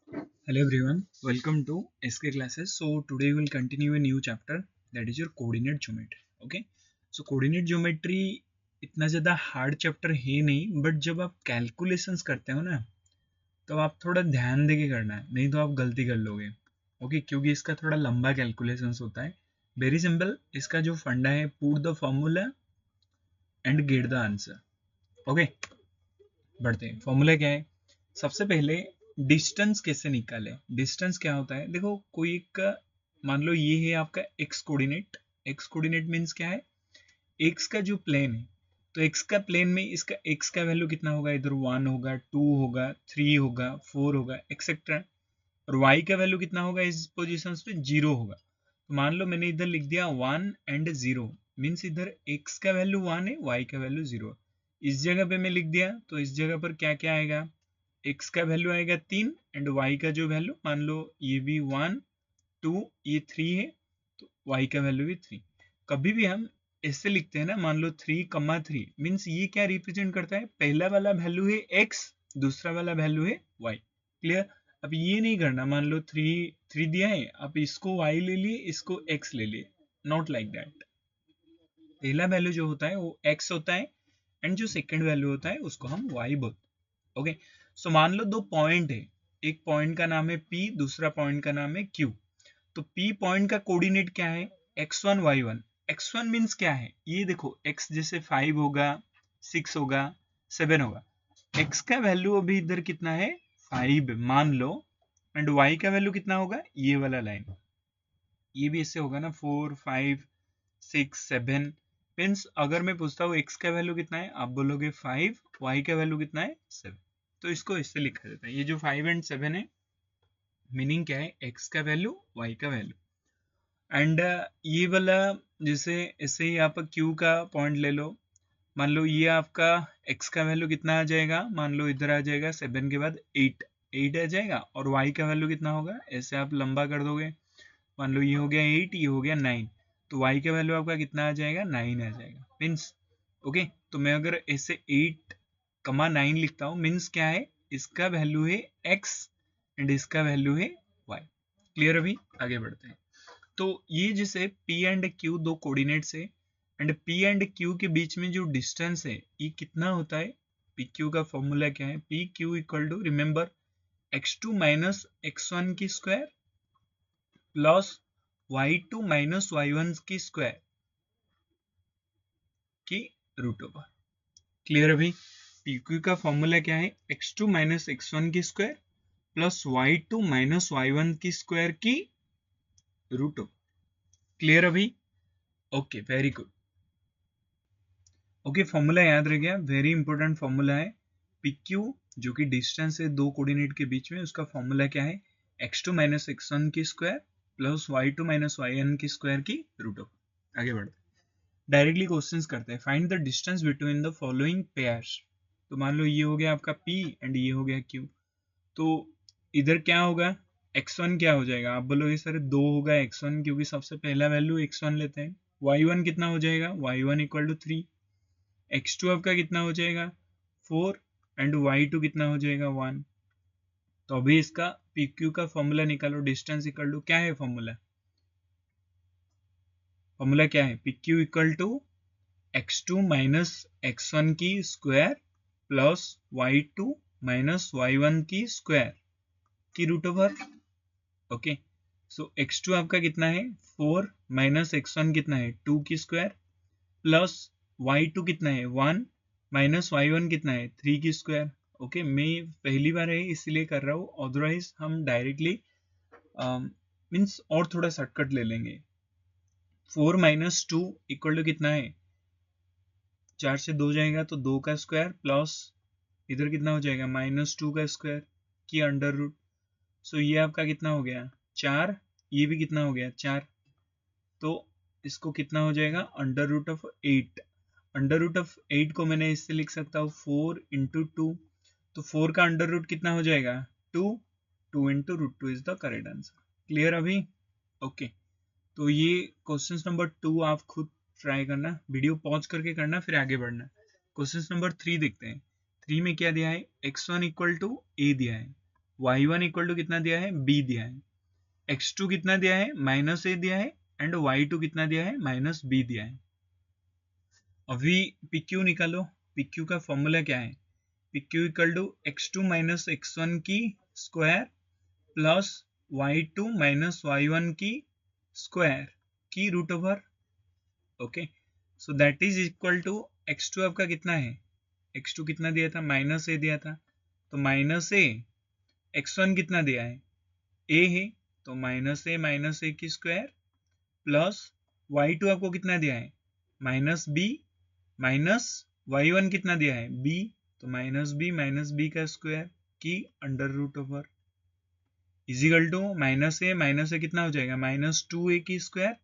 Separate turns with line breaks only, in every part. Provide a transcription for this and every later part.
Hello everyone, welcome to SK classes. So today we'll continue a new chapter that is your coordinate geometry. Okay, so coordinate geometry इतना ज़्यादा hard chapter है नहीं, but जब आप calculations करते हो ना तो आप थोड़ा ध्यान दे के करना है, नहीं तो आप गलती कर लोगे. ओके, क्योंकि इसका थोड़ा लंबा कैलकुलेशंस होता है. वेरी सिंपल, इसका जो फंडा है, put the formula and get the answer. Okay, बढ़ते हैं. फॉर्मूला क्या है? सबसे पहले डिस्टेंस कैसे निकाले. डिस्टेंस क्या होता है? देखो, कोई एक मान लो ये है आपका x coordinate. X coordinate means क्या है? एक्स का जो प्लेन है, तो एक्स का प्लेन में इसका एक्स का वैल्यू कितना होगा? इधर 1 होगा, 2 होगा, 3 होगा, 4 होगा, एक्सेट्रा. और वाई का वैल्यू कितना होगा? इस पोजिशन पे 0 होगा. तो मान लो मैंने इधर लिख दिया 1 एंड 0, मीन्स इधर एक्स का वैल्यू 1 है, वाई का वैल्यू 0. इस जगह पे मैं लिख दिया, तो इस जगह पर क्या क्या आएगा? एक्स का वैल्यू आएगा 3 एंड वाई का जो वैल्यू, मान लो ये भी 1 2, ये 3 है, तो वाई का वैल्यू भी 3. कभी भी हम ऐसे लिखते हैं ना, मान लो 3,3, मीन्स ये क्या रिप्रेजेंट करता है? पहला वाला वैल्यू है एक्स, दूसरा वाला वैल्यू है वाई. क्लियर? अब ये नहीं करना, मान लो 3 दिया है, आप इसको वाई ले लिए, इसको एक्स ले लिए. Not like that. पहला वैल्यू जो होता है वो एक्स होता है, एंड जो सेकंड वैल्यू होता है उसको हम वाई बोलते हैं. ओके, सो मान लो दो पॉइंट है, एक पॉइंट का नाम है पी, दूसरा पॉइंट का नाम है क्यू. तो पी पॉइंट का कोऑर्डिनेट क्या है? x1 y1. x1 मीन्स क्या है? ये देखो, x जैसे 5 होगा, 6 होगा, 7 होगा. x का वैल्यू अभी इधर कितना है? 5 मान लो. एंड y का वैल्यू कितना होगा? ये वाला लाइन. ये भी इससे होगा ना, 4 5 6 7. मीन्स अगर मैं पूछता हूँ x का वैल्यू कितना है, आप बोलोगे 5, y का वैल्यू कितना है? 7. तो इसको इससे लिखा जाता है. ये जो 5 एंड 7 है, मीनिंग क्या है? x का वैल्यू, y का वैल्यू. एंड ये वाला, जैसे ऐसे ही आप q का पॉइंट ले लो. मान लो ये आपका x का वैल्यू कितना आ जाएगा? मान लो इधर आ जाएगा 7 के बाद 8, 8 आ जाएगा. और y का वैल्यू कितना होगा? ऐसे आप लंबा कर दोगे. मान लो ये हो गया 8, ये हो गया 9, तो y का वैल्यू आपका कितना आ जाएगा? 9 आ जाएगा. मीन्स ओके, तो मैं अगर ऐसे 8,9 लिखता हूँ, मीन्स क्या है? इसका वैल्यू है x एंड इसका वैल्यू है y. क्लियर? अभी आगे बढ़ते हैं. तो ये जैसे P एंड Q दो कोऑर्डिनेट्स है, एंड P एंड Q के बीच में जो डिस्टेंस है, ये कितना होता है? PQ का फॉर्मूला क्या है? PQ equal to, remember, x2 minus x1 की square plus y2 minus y1 की स्क्वायर की रूट ओवर. क्लियर? अभी PQ का फॉर्मूला क्या है? x2 माइनस x1 की square plus y2 minus y1 की स्क्वायर की रूट ओवर. क्लियर? अभी okay, very good. Okay, formula याद रह गया, वेरी इंपॉर्टेंट फॉर्मूला है. PQ जो कि डिस्टेंस है दो कोऑर्डिनेट के बीच में, उसका फॉर्मूला क्या है? x2 माइनस x1 की square plus y2 minus y1 की स्क्वायर की रूट ऑफ. आगे बढ़ते हैं, डायरेक्टली क्वेश्चंस करते हैं. Find the distance between the following pairs. तो मान लो ये हो गया आपका P एंड ये हो गया Q. तो इधर क्या होगा? x1 क्या हो जाएगा? आप बोलोगे सर 2 होगा x1, क्योंकि सबसे पहला वैल्यू x1 लेते हैं. y1 कितना हो जाएगा? y1 equal to 3. x2 आपका कितना हो जाएगा? 4 एंड y2 कितना हो जाएगा? 1. तो अभी इसका PQ का फॉर्मूला निकालो. डिस्टेंस इक्वल टू क्या है फॉर्मूला? फॉर्मूला क्या है? PQ equal to x2 minus x1 की square plus y2 minus y1 की स्क्वायर की रूट ओवर. ओके, सो x2 आपका कितना है? 4 माइनस x1 कितना है? 2 की स्क्वायर प्लस y2 कितना है? 1 माइनस y1 कितना है? 3 की स्क्वायर. ओके, मैं पहली बार है इसलिए कर रहा हूँ, अदरवाइज हम डायरेक्टली मीन्स और थोड़ा शॉर्टकट ले लेंगे. 4 माइनस 2 इक्वल टू कितना है? 4 से 2 जाएगा तो 2 का स्क्वायर प्लस इधर कितना हो जाएगा? माइनस 2 का स्क्वायर की अंडर रूट. सो ये आपका कितना हो गया? 4. ये भी कितना हो गया? 4. तो इसको कितना हो जाएगा? Under root of 8. Under root of 8 को मैंने इससे लिख सकता हूँ 4 इंटू 2. तो 4 का अंडर रूट कितना हो जाएगा? 2. 2 into root 2 is the correct answer. Clear? अभी ओके, तो ये क्वेश्चन नंबर 2 आप खुद ट्राई करना, वीडियो पॉज करके करना, फिर आगे बढ़ना. क्वेश्चन नंबर 3 देखते हैं. 3 में क्या दिया है? x1 इक्वल टू a दिया है. y1 इक्वल टू कितना दिया है, b दिया है, x2 कितना दिया है, -a दिया है, एंड y2 कितना दिया है, -b दिया है। अभी pq निकालो। pq का फॉर्मूला क्या है, pq equal to x2 minus x1 की square plus y2 minus y1 की स्क्वायर की root over. Okay, so that is equal to x2 आपका कितना है, x2 कितना दिया था, -a दिया था, तो -a, x1 कितना दिया है, a है, तो -a की स्क्वायर प्लस y2 आपको कितना दिया है, -b, माइनस y1 कितना दिया है, b, तो -b का स्क्वायर की under root over equal to -a कितना हो जाएगा, -2a की स्क्वायर,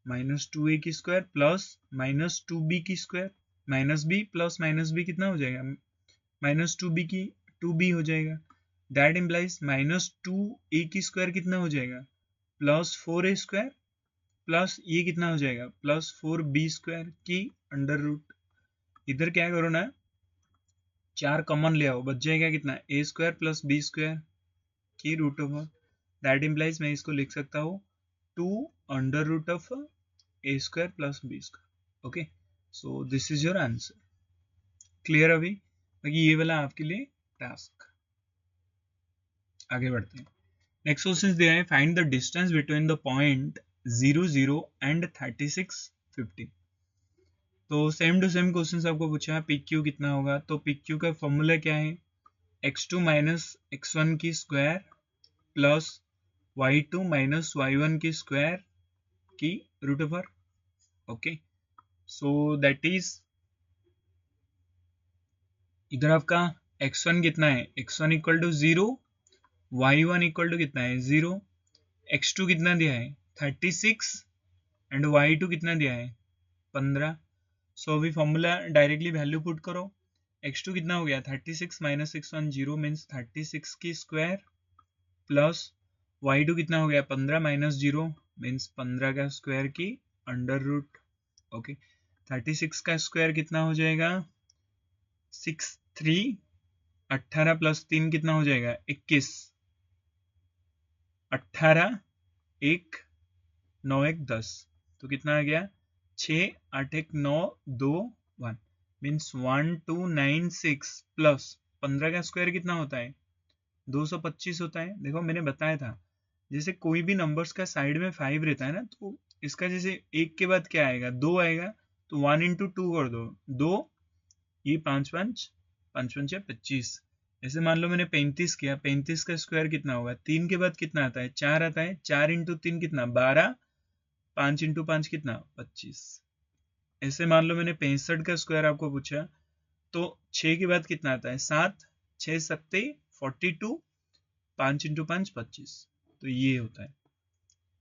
-2a की स्क्वायर प्लस -2b की स्क्वायर, -b प्लस -b कितना हो जाएगा, -2b की 2b हो जाएगा। दैट इम्प्लाइज -2a की स्क्वायर कितना हो जाएगा, प्लस 4a स्क्वायर प्लस ये कितना हो जाएगा, प्लस 4b स्क्वायर की अंडर रूट। इधर क्या करो ना, 4 कॉमन ले आओ, बच जाएगा कितना, a square plus b square की रूट ओवर। दैट इम्प्लाइज मैं इसको लिख सकता हूँ 2 under root of a square plus b square. Okay, so this is your answer. Clear अभी, बाकी ये वाला आपके लिए टास्क। आगे बढ़ते हैं। नेक्स्ट क्वेश्चन दिया है, find the distance between the point 0 0 and 36 50। तो सेम टू सेम क्वेश्चन आपको पूछा है, PQ कितना होगा, तो PQ का फॉर्मूला क्या है, x2 माइनस x1 की square plus y2 minus y1 की स्क्वायर की root over. Okay, so that is, इधर आपका x1 कितना है, x1 equal to 0, y1 equal to कितना है 0, x2 कितना दिया है 36 एंड y2 कितना दिया है 15। सो अभी फॉर्मूला डायरेक्टली वैल्यू पुट करो, x2 कितना हो गया 36 माइनस x1 0 मीन्स 36 की स्क्वायर प्लस y2 कितना हो गया 15 माइनस 0 मीन्स 15 का स्क्वायर की अंडर रूट। ओके, 36 का स्क्वायर कितना हो जाएगा 6 3, 18 प्लस 3 कितना हो जाएगा 21, 18 1 9 1 10, तो कितना आ गया 6 8 1 9 2 1 मीन्स 1296 प्लस 15 का स्क्वायर कितना होता है 225 होता है। देखो मैंने बताया था, जैसे कोई भी नंबर्स का साइड में 5 रहता है ना, तो इसका जैसे एक के बाद क्या आएगा 2 आएगा, तो 1 इंटू 2 कर दो 2, ये 5 5 5 5 25। ऐसे मान लो मैंने 35 किया, 35 का स्क्वायर कितना होगा, 3 के बाद कितना आता है 4 आता है, 4 इंटू 3 कितना 12, 5 इंटू 5 कितना 25। ऐसे मान लो मैंने 65 का स्क्वायर आपको पूछा, तो 6 के बाद कितना आता है 7, 6 7 42, 5 इंटू 5 25, तो ये होता है।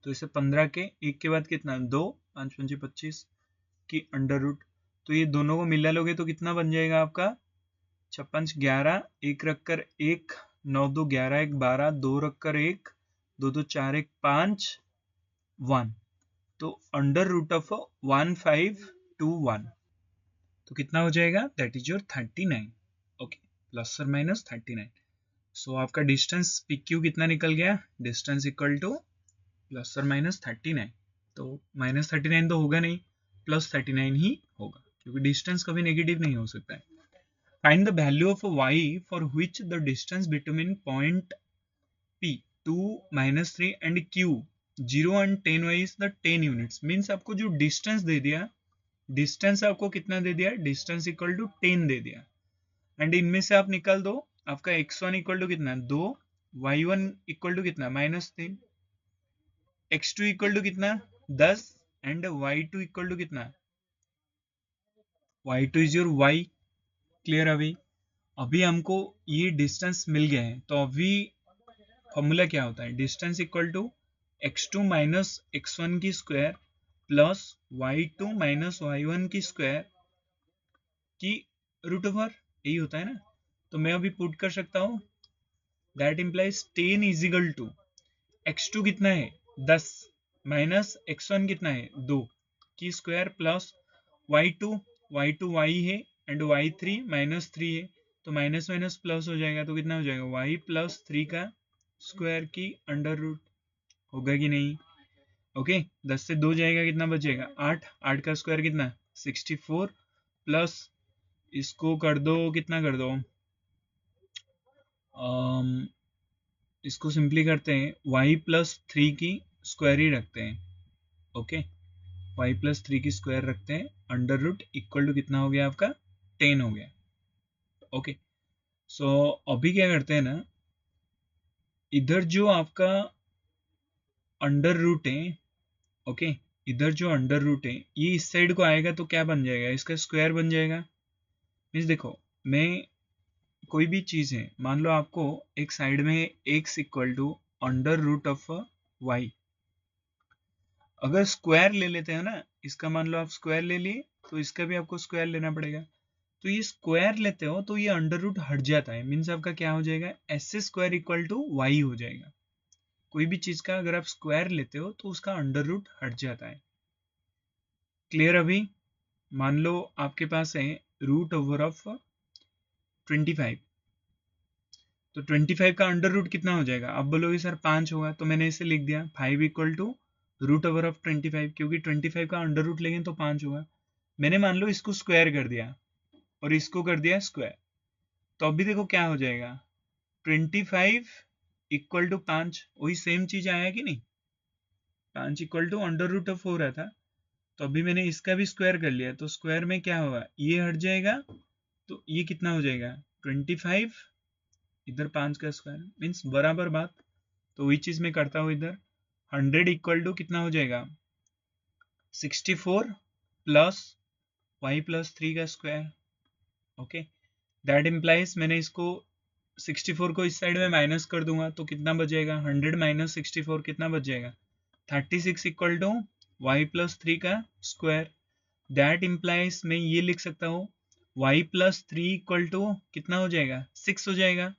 तो इसे 15 के एक के बाद कितना 2, 5 5 25 की अंडर रूट, तो ये दोनों को मिला लोगे तो कितना बन जाएगा आपका 56 11, एक रखकर 1, 9 2 11 1 12, 2 रखकर 1, 2 2 4 1 5 1, तो अंडर रूट ऑफ 1521, तो कितना हो जाएगा that is your 39। Okay, plus और माइनस 39। सो आपका डिस्टेंस PQ कितना निकल गया, डिस्टेंस इक्वल टू प्लस और माइनस 39। तो माइनस 39 तो होगा नहीं, प्लस 39 ही होगा, क्योंकि डिस्टेंस कभी नेगेटिव नहीं हो सकता है। Find the value of y for which the distance between point P 2 -3 and Q 0 and 10y is the 10 units. Means आपको जो डिस्टेंस दे दिया, डिस्टेंस आपको कितना दे दिया, डिस्टेंस इक्वल टू 10 दे दिया, एंड इनमें से आप निकाल दो, आपका x1 इक्वल टू कितना 2, y1 इक्वल टू कितना -3, x2 इक्वल टू कितना 10 एंड y2 इक्वल टू कितना, y2 is your y। Clear अभी, अभी हमको ये डिस्टेंस मिल गया है, तो अभी फॉर्मूला क्या होता है, distance equal to x2 minus x1 की square plus y2 minus y1 की स्क्वायर की रूट ओवर, यही होता है ना। तो मैं अभी पुट कर सकता हूँ, that implies 10 is equal to x2 कितना है 10 माइनस x1 कितना है 2 की square plus y2 y2 y है एंड y3 -3 है, तो माइनस माइनस प्लस हो जाएगा, तो कितना हो जाएगा वाई प्लस 3 का स्क्वायर की अंडर रूट, होगा कि नहीं? ओके, 10 से 2 जाएगा, कितना बचेगा 8, 8 का स्क्वायर कितना 64 प्लस इसको कर दो, कितना कर दो, इसको सिंपली करते हैं, y प्लस 3 की स्क्वायर ही रखते हैं। ओके, y प्लस 3 की स्क्वायर रखते हैं, अंडर रूट इक्वल टू कितना हो गया आपका 10 हो गया। ओके, सो अभी क्या करते हैं ना, इधर जो आपका अंडर रूट है, ओके, इधर जो अंडर रूट है ये इस साइड को आएगा तो क्या बन जाएगा, इसका स्क्वायर बन जाएगा। मीन्स देखो, मैं कोई भी चीज है, मान लो आपको एक साइड में x equal to under root of Y, अगर स्क्वायर ले लेते हैं ना, इसका मान लो आप स्क्वायर ले लिए तो इसका भी आपको स्क्वायर लेना पड़ेगा, तो ये स्क्वायर लेते हो तो ये अंडर रूट हट जाता है, मीन्स आपका क्या हो जाएगा S square equal to Y हो जाएगा। कोई भी चीज का अगर आप स्क्वायर लेते हो तो उसका अंडर रूट हट जाता है। क्लियर? अभी मान लो आपके पास है रूट ओवर ऑफ 25, तो 25 का अंडर रूट कितना हो जाएगा, आप बोलोगे सर 5 होगा, तो मैंने इसे लिख दिया 5 equal to root over of 25, क्योंकि 25 का अंडर रूट लेंगे तो 5 होगा। मैंने मान लो इसको स्क्वायर कर दिया और इसको कर दिया स्क्वायर, तो अभी देखो क्या हो जाएगा 25 इक्वल टू 5, वही सेम चीज आया कि नहीं, 5 equal to under root of 4 था, तो अभी मैंने इसका भी स्क्वायर कर लिया, तो स्क्वायर में क्या होगा ये हट जाएगा, तो ये कितना हो जाएगा 25, इधर 5 का स्क्वायर मीन्स बराबर बात, तो वही चीज मैं करता हूँ इधर, 100 इक्वल टू कितना हो जाएगा 64 प्लस वाई प्लस 3 का स्क्वायर। ओके, दैट इम्प्लाइज मैंने इसको 64 को इस साइड में माइनस कर दूंगा तो कितना बचेगा 100 माइनस 64 कितना बच जाएगा 36 इक्वल टू वाई प्लस 3 का स्क्वायर। दैट इम्प्लाइज मैं ये लिख सकता हूँ वाई प्लस 3 इक्वल टू कितना हो जाएगा 6 हो जाएगा।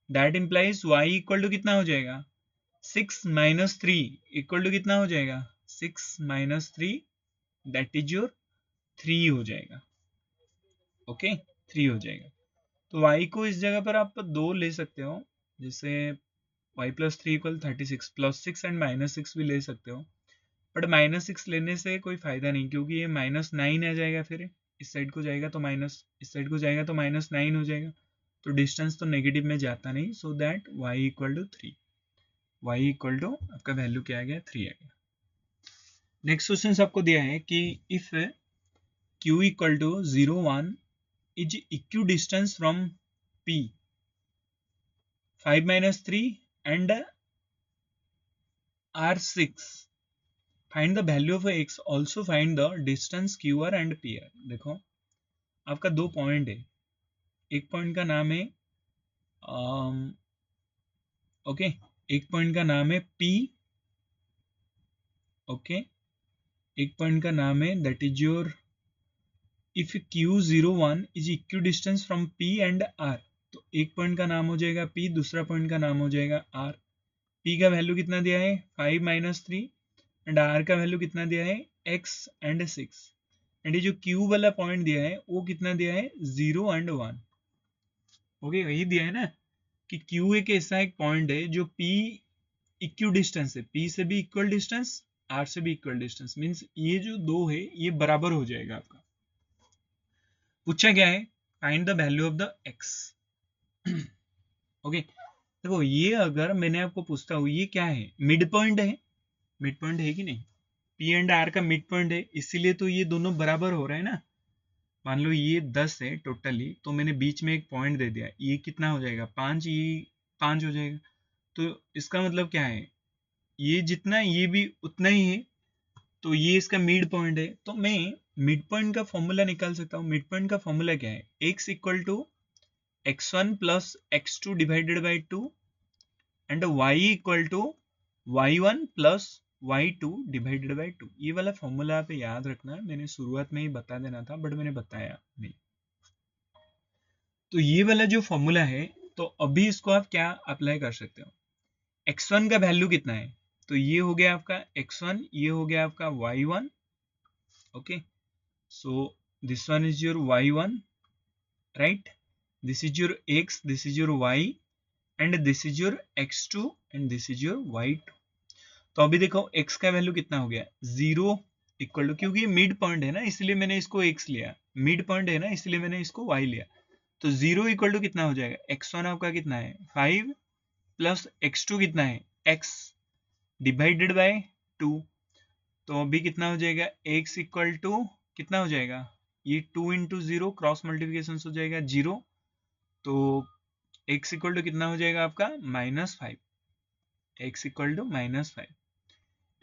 That implies Y equal to कितना हो जाएगा 6 माइनस 3 इक्वल टू कितना हो जाएगा 6 माइनस 3, दैट इज योर 3 हो जाएगा। ओके, 3 हो जाएगा, तो y को इस जगह पर आप 2 ले सकते हो, जैसे y plus 3 equal 36 plus 6 and minus 6 भी ले सकते हो, बट माइनस 6 लेने से कोई फायदा नहीं, क्योंकि ये माइनस 9 आ जाएगा, फिर इस साइड को जाएगा तो माइनस, इस साइड को जाएगा तो माइनस 9 हो जाएगा, तो डिस्टेंस तो नेगेटिव में जाता नहीं, so that y equal to 3, y equal to आपका वैल्यू क्या आ गया 3 आ गया। नेक्स्ट क्वेश्चन आपको दिया है कि if q equal to 0 1 is equidistant from P 5 minus 3 and R6, find the value of x, also find the distance QR and PR। देखो आपका दो पॉइंट है, एक पॉइंट का नाम है ओके, एक पॉइंट का नाम है P, ओके, एक पॉइंट का नाम है that is your if Q01 is equidistant from P and R, तो एक पॉइंट का नाम हो जाएगा P, दूसरा पॉइंट का नाम हो जाएगा R। P का वैल्यू कितना दिया है 5 माइनस 3 एंड R का वैल्यू कितना दिया है x एंड 6, एंड ये जो Q वाला पॉइंट दिया है वो कितना दिया है 0 एंड 1। ओके, यही दिया है ना कि Q एक ऐसा एक पॉइंट है जो P इक्वल डिस्टेंस है, P से भी इक्वल डिस्टेंस, R से भी इक्वल डिस्टेंस, मीन्स ये जो दो है ये बराबर हो जाएगा आपका। पूछा क्या है find the value of the x। Okay, देखो ये अगर मैंने आपको पूछता हूँ ये क्या है, मिड पॉइंट है, मिड पॉइंट है कि नहीं, पी एंड आर का मिड पॉइंट है, इसीलिए तो ये दोनों बराबर हो रहे हैं ना। मान लो ये 10 है टोटली, तो मैंने बीच में एक पॉइंट दे दिया, ये कितना हो जाएगा 5, ये 5 हो जाएगा, तो इसका मतलब क्या है ये जितना ये भी उतना ही है, तो ये इसका मिड पॉइंट है, तो मैं मिड पॉइंट का फॉर्मूला निकाल सकता हूँ। मिड पॉइंट का फॉर्मूला क्या है, x equal to x1 plus x2 divided by 2 and y equal to y1 plus y2 divided by 2। ये वाला फॉर्मूला आप याद रखना, मैंने शुरुआत में ही बता देना था बट मैंने बताया नहीं। तो ये वाला जो फॉर्मूला है, तो अभी इसको आप क्या अप्लाई कर सकते हो, x1 का वैल्यू कितना है, तो ये हो गया आपका x1, ये हो गया आपका y1, okay, so this one is your y1 right, this is your x, this is your y and this is your x2 and this is your y2। तो अभी देखो x का वैल्यू कितना हो गया 0 इक्वल टू, क्योंकि mid point है ना इसलिए मैंने इसको x लिया, मिड पॉइंट है ना इसलिए मैंने इसको y लिया। तो 0 इक्वल टू कितना हो जाएगा, x1 आपका कितना है 5 प्लस x2 कितना है x डिवाइडेड बाय 2। तो अभी कितना हो जाएगा x इक्वल टू कितना हो जाएगा, ये 2 इंटू 0 क्रॉस मल्टीप्लिकेशन हो जाएगा 0। तो x इक्वल टू कितना हो जाएगा आपका -5, x इक्वल टू -5।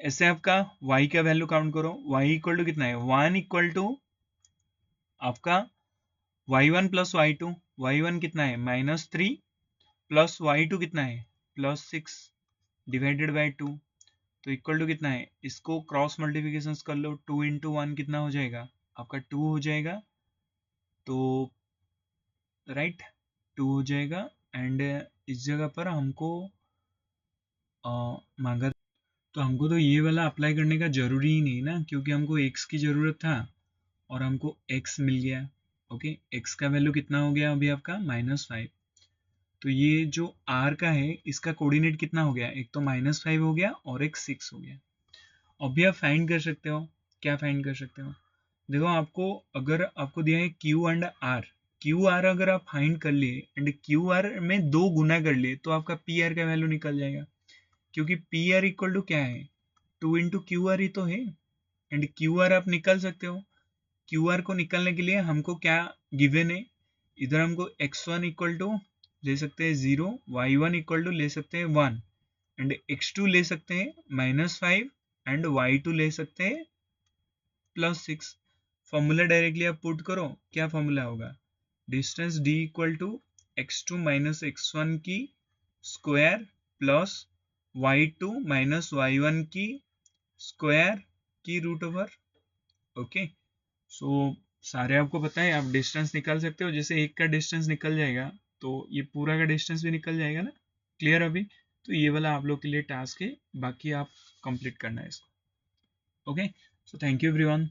ऐसे आपका y का वैल्यू काउंट करो, y इक्वल टू कितना है 1 इक्वल टू आपका y1 प्लस y2, y1 कितना है -3 प्लस y2 कितना है +6 डिवाइडेड बाय 2। तो इक्वल टू कितना है, इसको क्रॉस मल्टीप्लिकेशन कर लो, 2 इंटू 1 कितना हो जाएगा आपका 2 हो जाएगा। तो राइट 2 हो जाएगा एंड इस जगह पर हमको मांगा, तो हमको तो ये वाला अप्लाई करने का जरूरी ही नहीं ना, क्योंकि हमको x की जरूरत था और हमको x मिल गया। ओके, x का वैल्यू कितना हो गया अभी आपका -5। तो ये जो r का है इसका कोऑर्डिनेट कितना हो गया, एक तो -5 हो गया और एक 6 हो गया। अभी आप फाइंड कर सकते हो, क्या फाइंड कर सकते हो, देखो आपको अगर आपको दिया है q and r, Q R अगर आप फाइंड कर लिए एंड क्यू आर में 2 गुना कर लिए तो आपका पी आर का वैल्यू निकल जाएगा, क्योंकि पी आर इक्वल टू क्या है 2 इंटू क्यू आर ही तो है। एंड क्यू आर आप निकल सकते हो, क्यू आर को निकलने के लिए हमको क्या गिवन है, इधर हमको x1 इक्वल टू ले सकते हैं 0, y1 इक्वल टू ले सकते हैं 1 एंड x2 ले सकते हैं -5 एंड y2 ले सकते हैं +6। फॉर्मूला डायरेक्टली आप पुट करो, क्या फॉर्मूला होगा, distance d equal to x2 minus x1 की square plus y2 minus y1 की स्क्वायर की रूट ओवर। ओके, सो सारे आपको पता है, आप डिस्टेंस निकाल सकते हो, जैसे एक का डिस्टेंस निकल जाएगा तो ये पूरा का डिस्टेंस भी निकल जाएगा ना। क्लियर अभी, तो ये वाला आप लोग के लिए टास्क है, बाकी आप कंप्लीट करना है इसको। Okay, so thank you everyone.